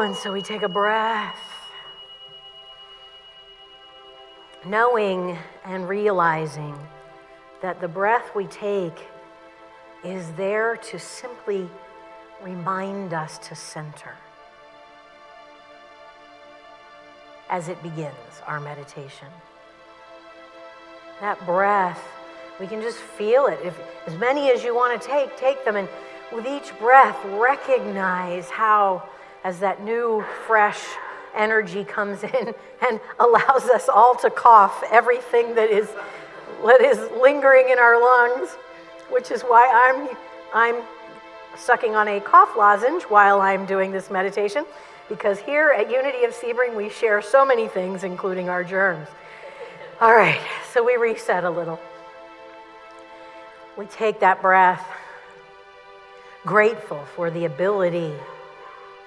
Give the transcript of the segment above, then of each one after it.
and so we take a breath, knowing and realizing that the breath we take is there to simply remind us to center as it begins our meditation. That breath, we can just feel it. If as many as you want to take them. And with each breath, recognize how, as that new, fresh energy comes in and allows us all to cough everything that is lingering in our lungs, which is why I'm sucking on a cough lozenge while I'm doing this meditation, because here at Unity of Sebring, we share so many things, including our germs. All right, so we reset a little. We take that breath, grateful for the ability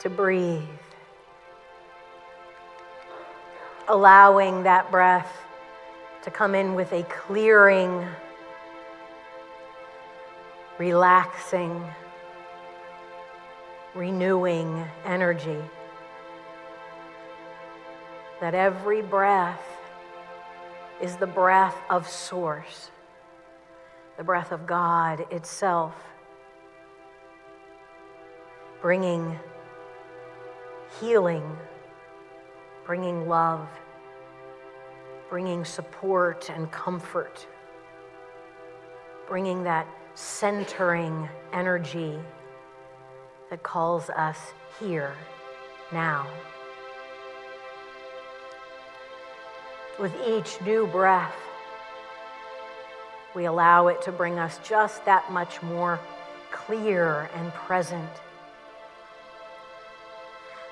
to breathe, allowing that breath to come in with a clearing, relaxing, renewing energy. That every breath is the breath of Source, the breath of God itself, bringing healing, bringing love, bringing support and comfort, bringing that centering energy that calls us here, now. With each new breath, we allow it to bring us just that much more clear and present,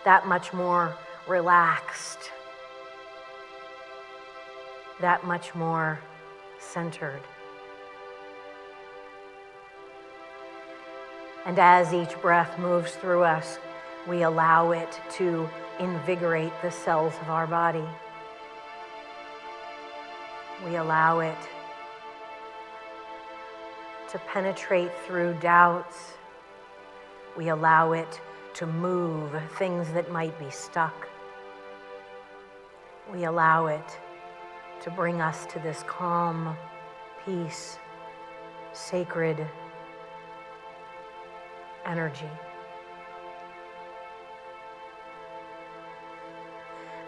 that much more relaxed, that much more centered. And as each breath moves through us, we allow it to invigorate the cells of our body. We allow it to penetrate through doubts. We allow it to move things that might be stuck. We allow it to bring us to this calm, peace, sacred energy.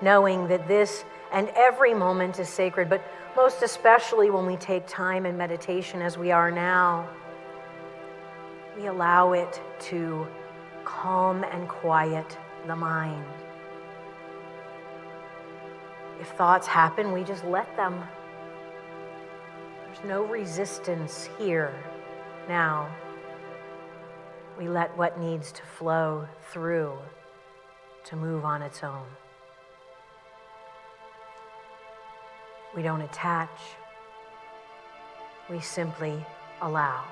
Knowing that this and every moment is sacred, but most especially when we take time in meditation as we are now, we allow it to calm and quiet the mind. If thoughts happen, we just let them. There's no resistance here, now. We let what needs to flow through to move on its own. We don't attach. We simply allow.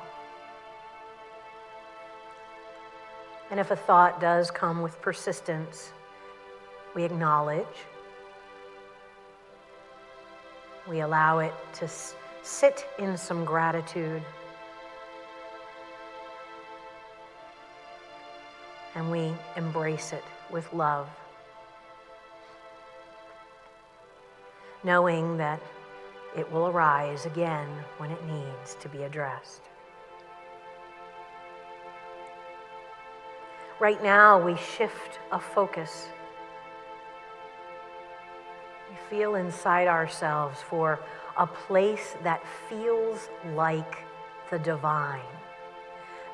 And if a thought does come with persistence, we acknowledge. We allow it to sit in some gratitude. And we embrace it with love, knowing that it will arise again when it needs to be addressed. Right now, we shift a focus. We feel inside ourselves for a place that feels like the divine,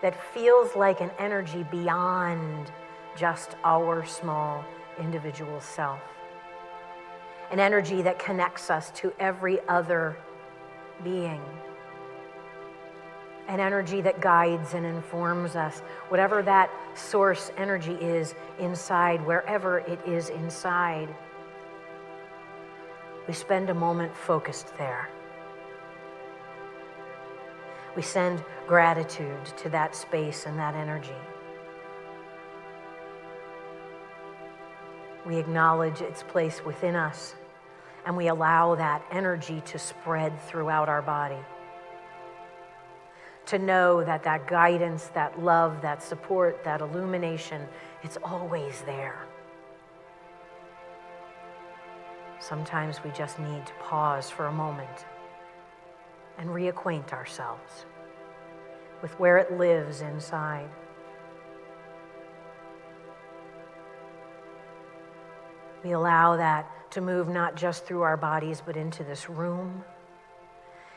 that feels like an energy beyond just our small individual self. An energy that connects us to every other being. An energy that guides and informs us, whatever that source energy is inside, wherever it is inside. We spend a moment focused there. We send gratitude to that space and that energy. We acknowledge its place within us, and we allow that energy to spread throughout our body. To know that that guidance, that love, that support, that illumination, it's always there. Sometimes we just need to pause for a moment and reacquaint ourselves with where it lives inside. We allow that to move not just through our bodies, but into this room.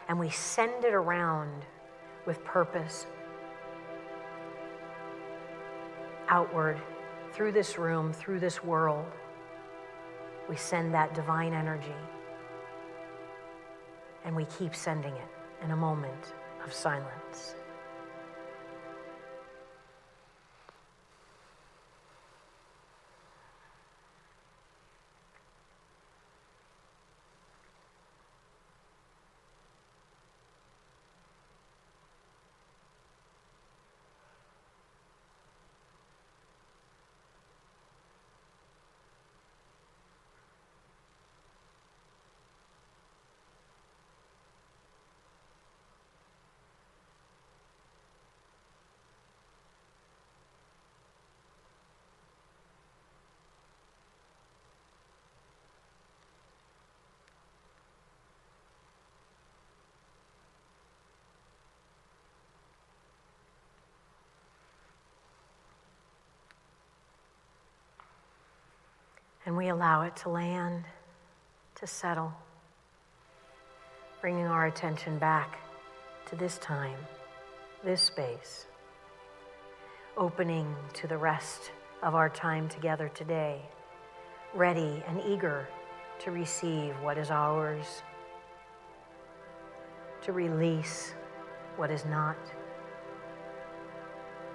And we send it around with purpose, outward, through this room, through this world. We send that divine energy. And we keep sending it in a moment of silence. And we allow it to land, to settle, bringing our attention back to this time, this space, opening to the rest of our time together today, ready and eager to receive what is ours, to release what is not,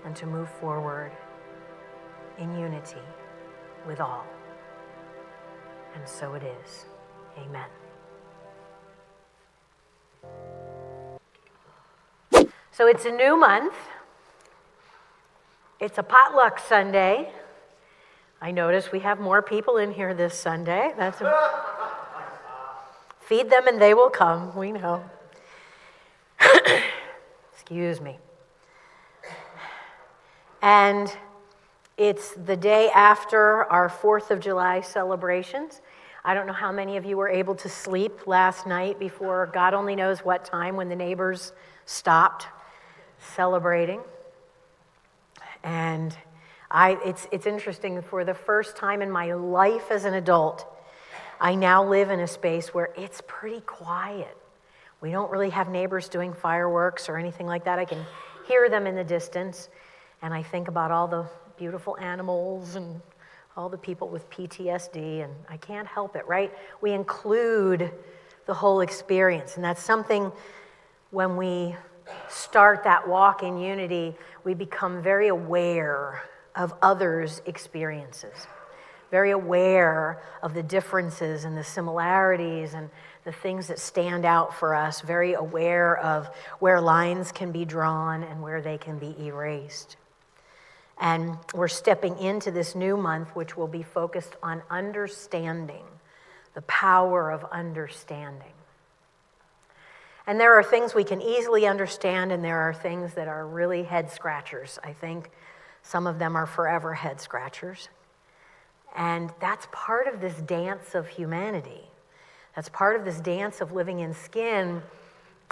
and to move forward in unity with all. And so it is. Amen. So it's a new month. It's a potluck Sunday. I notice we have more people in here this Sunday. Feed them and they will come, we know. Excuse me. And it's the day after our 4th of July celebrations. I don't know how many of you were able to sleep last night before God only knows what time when the neighbors stopped celebrating. And it's interesting, for the first time in my life as an adult, I now live in a space where it's pretty quiet. We don't really have neighbors doing fireworks or anything like that. I can hear them in the distance, and I think about all the beautiful animals and all the people with PTSD, and I can't help it, right? We include the whole experience, and that's something when we start that walk in unity, we become very aware of others' experiences, very aware of the differences and the similarities and the things that stand out for us, very aware of where lines can be drawn and where they can be erased. And we're stepping into this new month, which will be focused on understanding, the power of understanding. And there are things we can easily understand, and there are things that are really head scratchers. I think some of them are forever head scratchers. And that's part of this dance of humanity. That's part of this dance of living in skin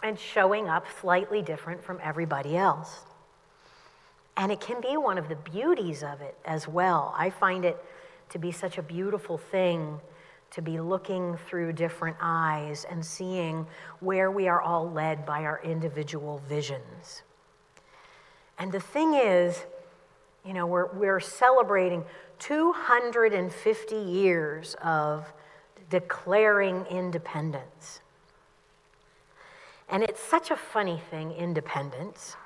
and showing up slightly different from everybody else. And it can be one of the beauties of it as well. I find it to be such a beautiful thing to be looking through different eyes and seeing where we are all led by our individual visions. And the thing is, you know, we're celebrating 250 years of declaring independence. And it's such a funny thing, independence.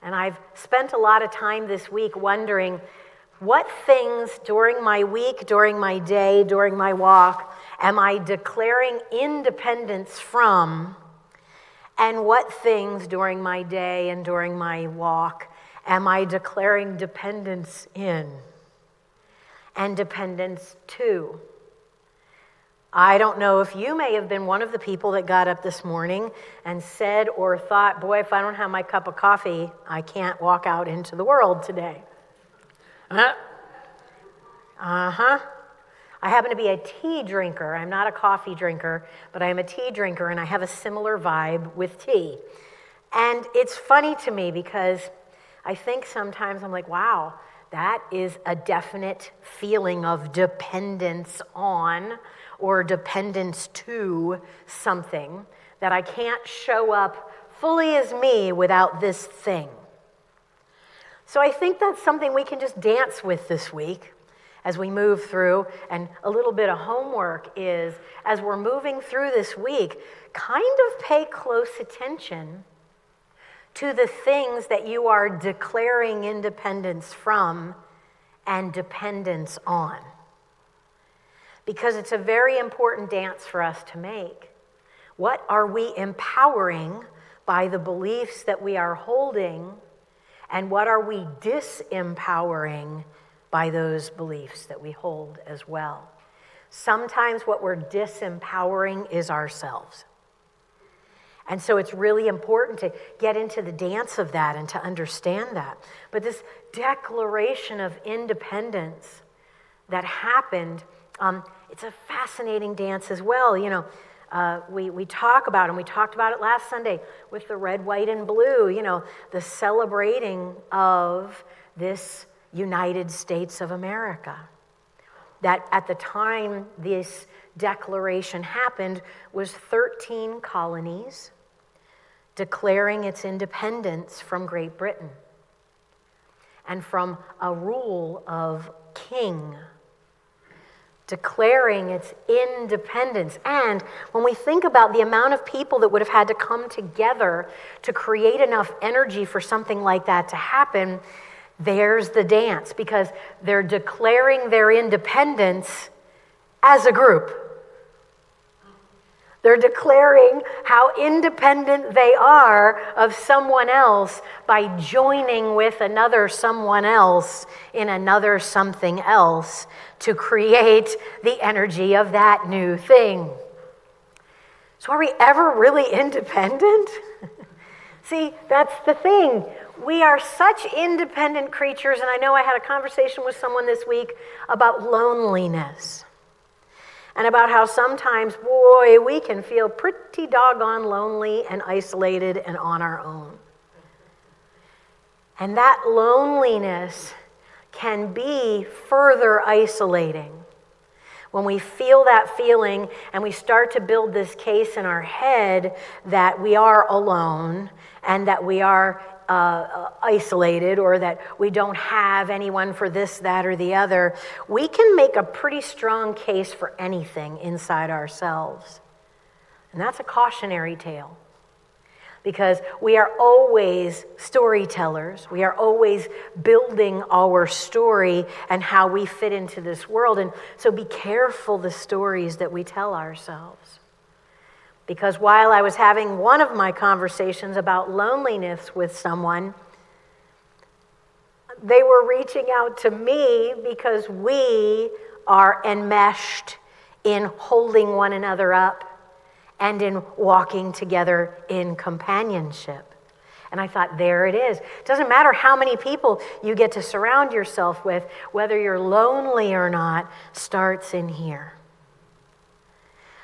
And I've spent a lot of time this week wondering what things during my week, during my day, during my walk, am I declaring independence from, and what things during my day and during my walk am I declaring dependence in and dependence to? I don't know if you may have been one of the people that got up this morning and said or thought, boy, if I don't have my cup of coffee, I can't walk out into the world today. I happen to be a tea drinker. I'm not a coffee drinker, but I am a tea drinker, and I have a similar vibe with tea. And it's funny to me because I think sometimes I'm like, wow, that is a definite feeling of dependence on or dependence to something that I can't show up fully as me without this thing. So I think that's something we can just dance with this week as we move through. And a little bit of homework is, as we're moving through this week, kind of pay close attention to the things that you are declaring independence from and dependence on. Because it's a very important dance for us to make. What are we empowering by the beliefs that we are holding, and what are we disempowering by those beliefs that we hold as well? Sometimes what we're disempowering is ourselves. And so it's really important to get into the dance of that and to understand that. But this declaration of independence that happened, it's a fascinating dance as well. You know, we talk about, and we talked about it last Sunday with the red, white, and blue, you know, the celebrating of this United States of America. That at the time this declaration happened was 13 colonies declaring its independence from Great Britain and from a rule of king, declaring its independence. And when we think about the amount of people that would have had to come together to create enough energy for something like that to happen, there's the dance, because they're declaring their independence as a group. They're declaring how independent they are of someone else by joining with another someone else in another something else to create the energy of that new thing. So are we ever really independent? See, that's the thing. We are such independent creatures, and I know I had a conversation with someone this week about loneliness. And about how sometimes, boy, we can feel pretty doggone lonely and isolated and on our own. And that loneliness can be further isolating. When we feel that feeling and we start to build this case in our head that we are alone and that we are isolated, or that we don't have anyone for this, that, or the other, we can make a pretty strong case for anything inside ourselves. And that's a cautionary tale. Because we are always storytellers. We are always building our story and how we fit into this world. And so be careful the stories that we tell ourselves. Because while I was having one of my conversations about loneliness with someone, they were reaching out to me because we are enmeshed in holding one another up and in walking together in companionship. And I thought, there it is. It doesn't matter how many people you get to surround yourself with, whether you're lonely or not, starts in here.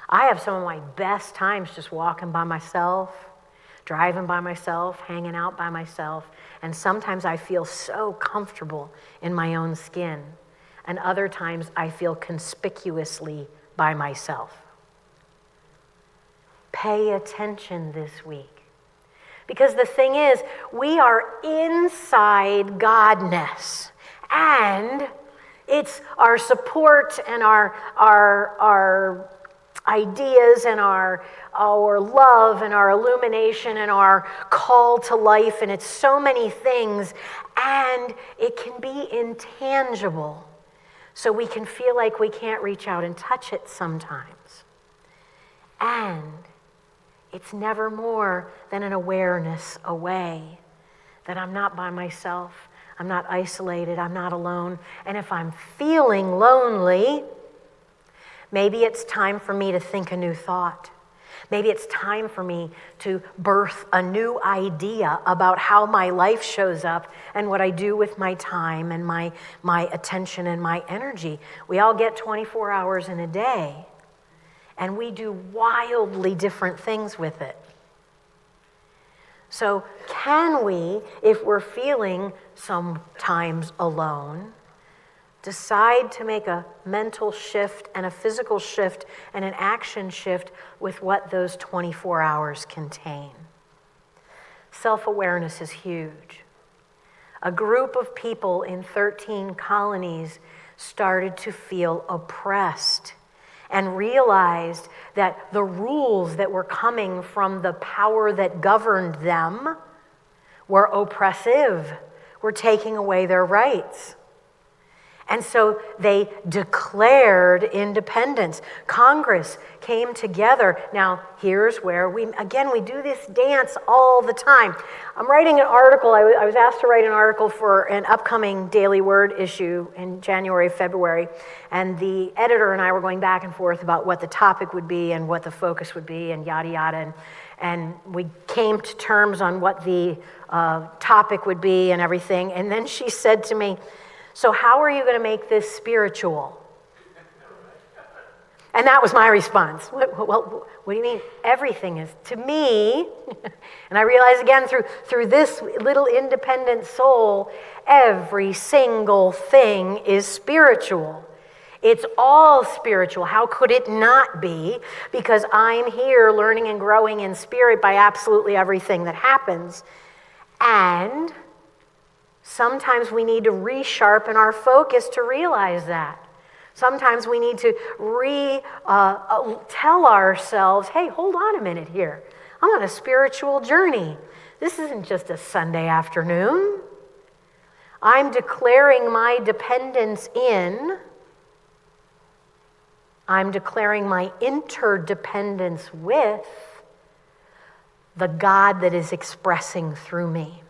I have some of my best times just walking by myself, driving by myself, hanging out by myself. And sometimes I feel so comfortable in my own skin. And other times I feel conspicuously by myself. Pay attention this week. Because the thing is, we are inside Godness. And it's our support and our ideas and our love and our illumination and our call to life, and it's so many things, and it can be intangible, so we can feel like we can't reach out and touch it sometimes. And it's never more than an awareness away that I'm not by myself, I'm not isolated, I'm not alone, and if I'm feeling lonely, maybe it's time for me to think a new thought. Maybe it's time for me to birth a new idea about how my life shows up and what I do with my time and my attention and my energy. We all get 24 hours in a day, and we do wildly different things with it. So can we, if we're feeling sometimes alone, decide to make a mental shift and a physical shift and an action shift with what those 24 hours contain? Self-awareness is huge. A group of people in 13 colonies started to feel oppressed and realized that the rules that were coming from the power that governed them were oppressive, were taking away their rights. And so they declared independence. Congress came together. Now, here's where we do this dance all the time. I'm writing an article. I was asked to write an article for an upcoming Daily Word issue in January, February. And the editor and I were going back and forth about what the topic would be and what the focus would be and yada, yada. And we came to terms on what the topic would be and everything. And then she said to me, "So how are you going to make this spiritual?" And that was my response. Well, what do you mean? Everything is, to me, and I realize again through this little independent soul, every single thing is spiritual. It's all spiritual. How could it not be? Because I'm here learning and growing in spirit by absolutely everything that happens. And sometimes we need to resharpen our focus to realize that. Sometimes we need to tell ourselves, hey, hold on a minute here. I'm on a spiritual journey. This isn't just a Sunday afternoon. I'm declaring my dependence in. I'm declaring my interdependence with the God that is expressing through me.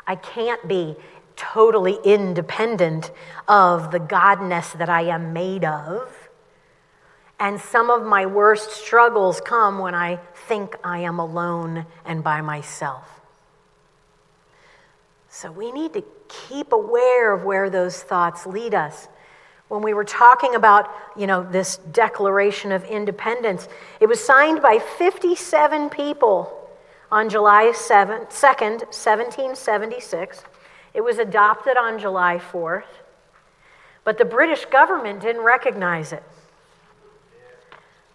I can't be totally independent of the godness that I am made of. And some of my worst struggles come when I think I am alone and by myself. So we need to keep aware of where those thoughts lead us. When we were talking about, this Declaration of Independence, it was signed by 57 people on July 2nd, 1776. It was adopted on July 4th, but the British government didn't recognize it.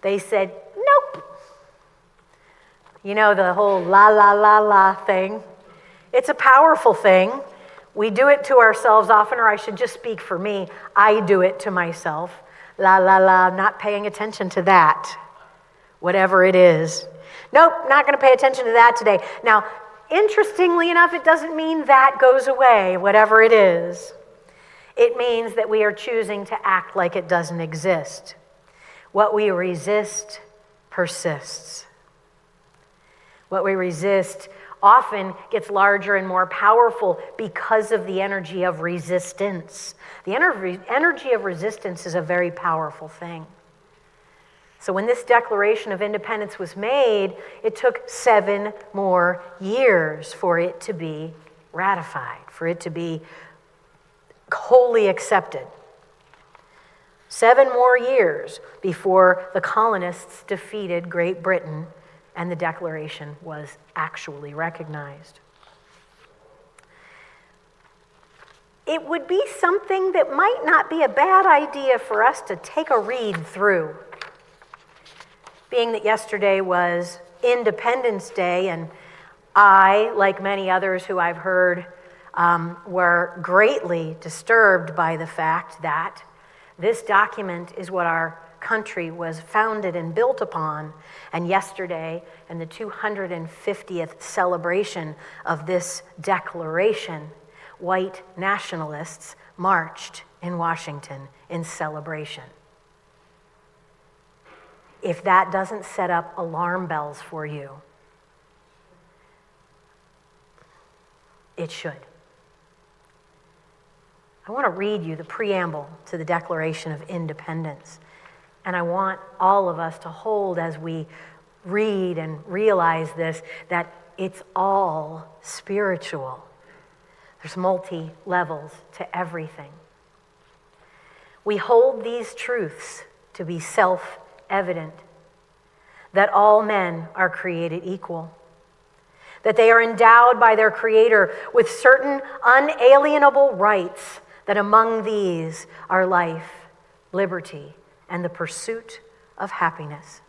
They said, nope. The whole la, la, la, la thing. It's a powerful thing. We do it to ourselves often, or I should just speak for me. I do it to myself. La, la, la, I'm not paying attention to that. Whatever it is. Nope, not going to pay attention to that today. Now, interestingly enough, it doesn't mean that goes away, whatever it is. It means that we are choosing to act like it doesn't exist. What we resist persists. What we resist often gets larger and more powerful because of the energy of resistance. The energy of resistance is a very powerful thing. So when this Declaration of Independence was made, it took 7 more years for it to be ratified, for it to be wholly accepted. 7 more years before the colonists defeated Great Britain and the Declaration was actually recognized. It would be something that might not be a bad idea for us to take a read through. Being that yesterday was Independence Day, and I, like many others who I've heard, were greatly disturbed by the fact that this document is what our country was founded and built upon. And yesterday, in the 250th celebration of this declaration, white nationalists marched in Washington in celebration. If that doesn't set up alarm bells for you, it should. I want to read you the preamble to the Declaration of Independence. And I want all of us to hold as we read and realize this, that it's all spiritual. There's multi-levels to everything. We hold these truths to be self-evident, that all men are created equal, that they are endowed by their Creator with certain unalienable rights, that among these are life, liberty, and the pursuit of happiness.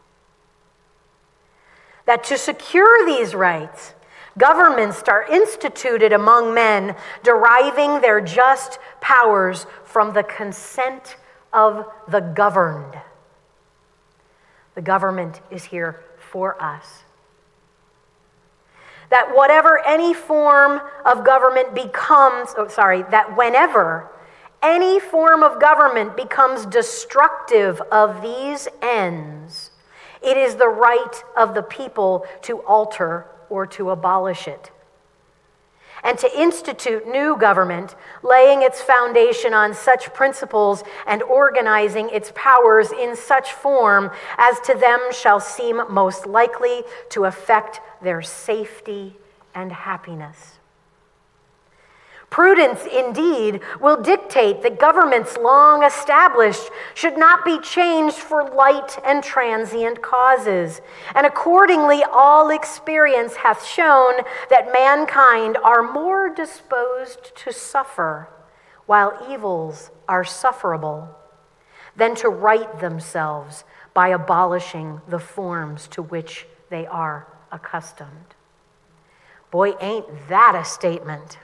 That to secure these rights, governments are instituted among men, deriving their just powers from the consent of the governed. The government is here for us. That whatever any form of government becomes, that whenever any form of government becomes destructive of these ends, it is the right of the people to alter or to abolish it, and to institute new government, laying its foundation on such principles and organizing its powers in such form as to them shall seem most likely to affect their safety and happiness. Prudence, indeed, will dictate that governments long established should not be changed for light and transient causes. And accordingly, all experience hath shown that mankind are more disposed to suffer, while evils are sufferable, than to right themselves by abolishing the forms to which they are accustomed. Boy, ain't that a statement.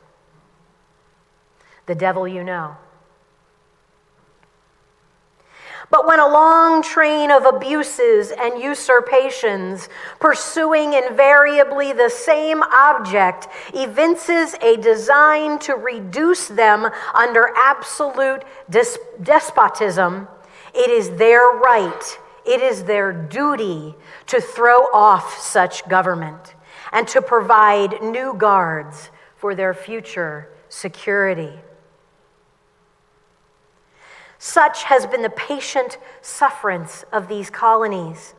The devil you know. But when a long train of abuses and usurpations, pursuing invariably the same object, evinces a design to reduce them under absolute despotism, it is their right, it is their duty to throw off such government and to provide new guards for their future security. Such has been the patient sufferance of these colonies,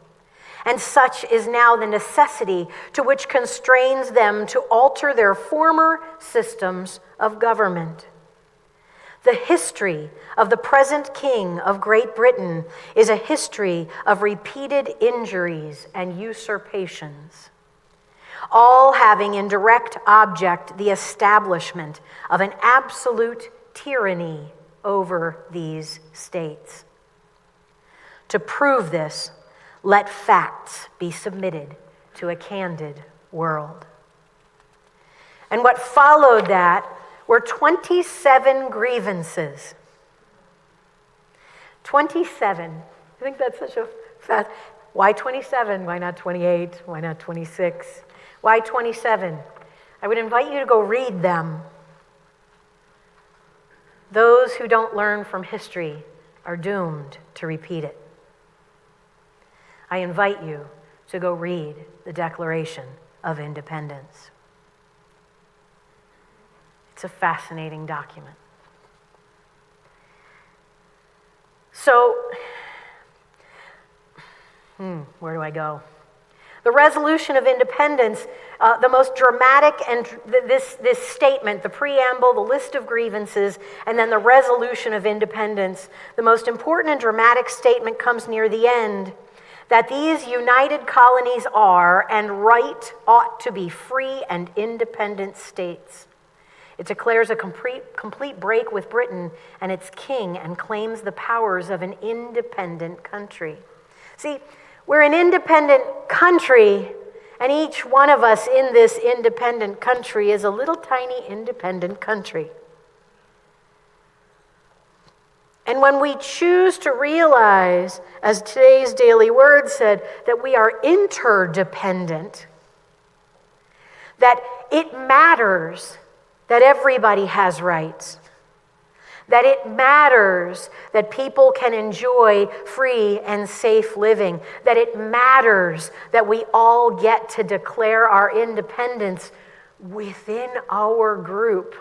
and such is now the necessity to which constrains them to alter their former systems of government. The history of the present King of Great Britain is a history of repeated injuries and usurpations, all having in direct object the establishment of an absolute tyranny over these states. To prove this, let facts be submitted to a candid world. And what followed that were 27 grievances. 27. I think that's such a fast. Why 27? Why not 28? Why not 26? Why 27? I would invite you to go read them. Those who don't learn from history are doomed to repeat it. I invite you to go read the Declaration of Independence. It's a fascinating document. So, where do I go? The Resolution of Independence, the most dramatic, and this statement, the preamble, the list of grievances, and then the Resolution of Independence, the most important and dramatic statement comes near the end, that these united colonies are, and right ought to be, free and independent states. It declares a complete break with Britain and its king and claims the powers of an independent country. See, we're an independent country, and each one of us in this independent country is a little tiny independent country. And when we choose to realize, as today's daily word said, that we are interdependent, that it matters that everybody has rights, that it matters that people can enjoy free and safe living, that it matters that we all get to declare our independence within our group.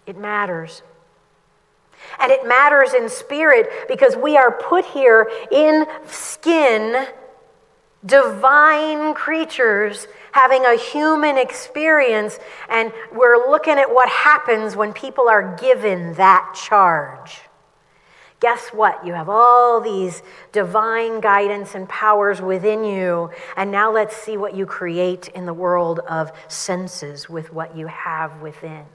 It matters. And it matters in spirit because we are put here in skin, divine creatures having a human experience, and we're looking at what happens when people are given that charge. Guess what? You have all these divine guidance and powers within you, and now let's see what you create in the world of senses with what you have within.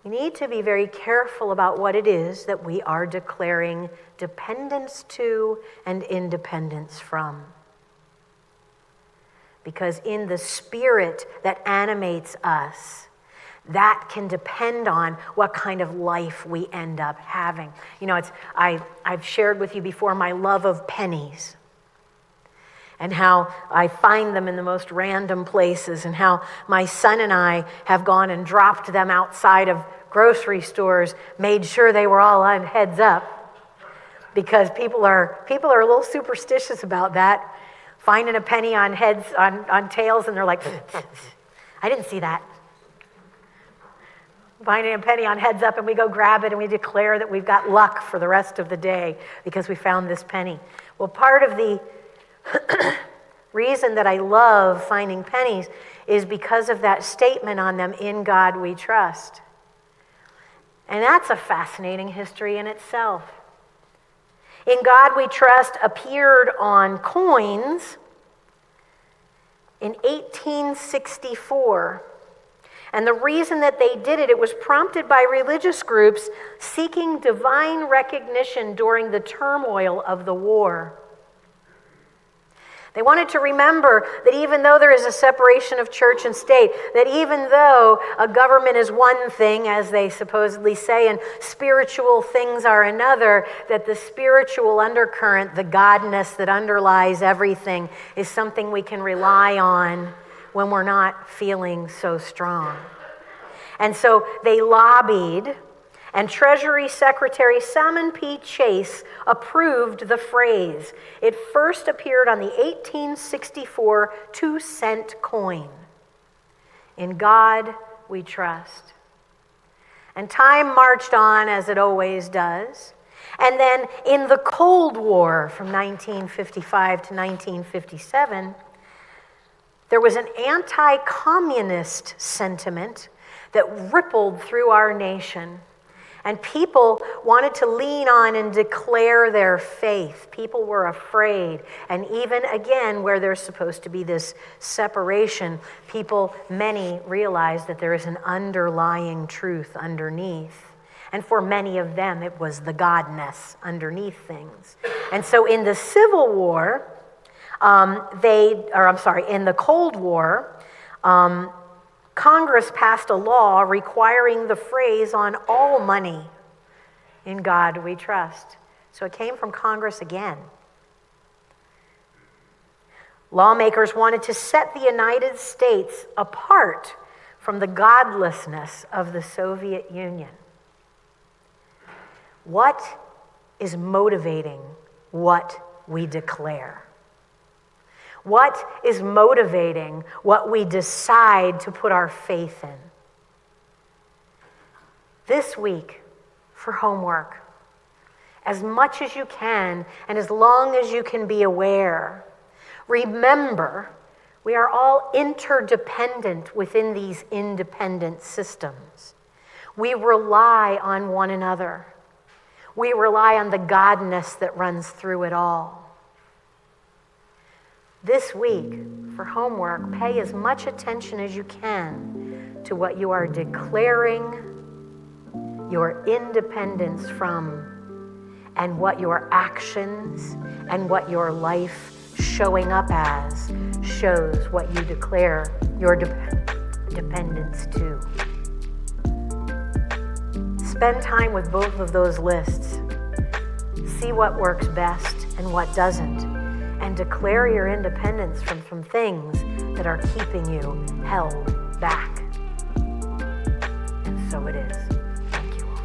We need to be very careful about what it is that we are declaring dependence to and independence from. Because in the spirit that animates us, that can depend on what kind of life we end up having. You know, I've shared with you before my love of pennies and how I find them in the most random places, and how my son and I have gone and dropped them outside of grocery stores, made sure they were all on heads up, because people are a little superstitious about that, finding a penny on heads, on tails, and they're like, I didn't see that. Finding a penny on heads up, and we go grab it and we declare that we've got luck for the rest of the day because we found this penny. Well, part of the reason that I love finding pennies is because of that statement on them, "In God we trust." And that's a fascinating history in itself. "In God we trust" appeared on coins in 1864. And the reason that they did it, it was prompted by religious groups seeking divine recognition during the turmoil of the war. They wanted to remember that even though there is a separation of church and state, that even though a government is one thing, as they supposedly say, and spiritual things are another, that the spiritual undercurrent, the godness that underlies everything, is something we can rely on when we're not feeling so strong. And so they lobbied, and Treasury Secretary Salmon P. Chase approved the phrase. It first appeared on the 1864 2-cent coin. "In God we trust." And time marched on, as it always does. And then in the Cold War from 1955 to 1957, there was an anti-communist sentiment that rippled through our nation. And people wanted to lean on and declare their faith. People were afraid. And even again, where there's supposed to be this separation, many realized that there is an underlying truth underneath. And for many of them, it was the godness underneath things. And so in the Civil War, in the Cold War, Congress passed a law requiring the phrase on all money, "In God we trust." So it came from Congress again. Lawmakers wanted to set the United States apart from the godlessness of the Soviet Union. What is motivating what we declare? What is motivating what we decide to put our faith in? This week, for homework, as much as you can and as long as you can be aware, remember we are all interdependent within these independent systems. We rely on one another. We rely on the godness that runs through it all. This week, for homework, pay as much attention as you can to what you are declaring your independence from, and what your actions and what your life showing up as shows what you declare your dependence to. Spend time with both of those lists. See what works best and what doesn't. And declare your independence from things that are keeping you held back. And so it is. Thank you all.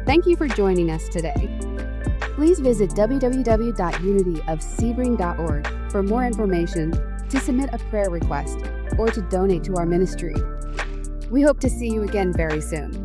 Thank you for joining us today. Please visit www.unityofsebring.org for more information, to submit a prayer request, or to donate to our ministry. We hope to see you again very soon.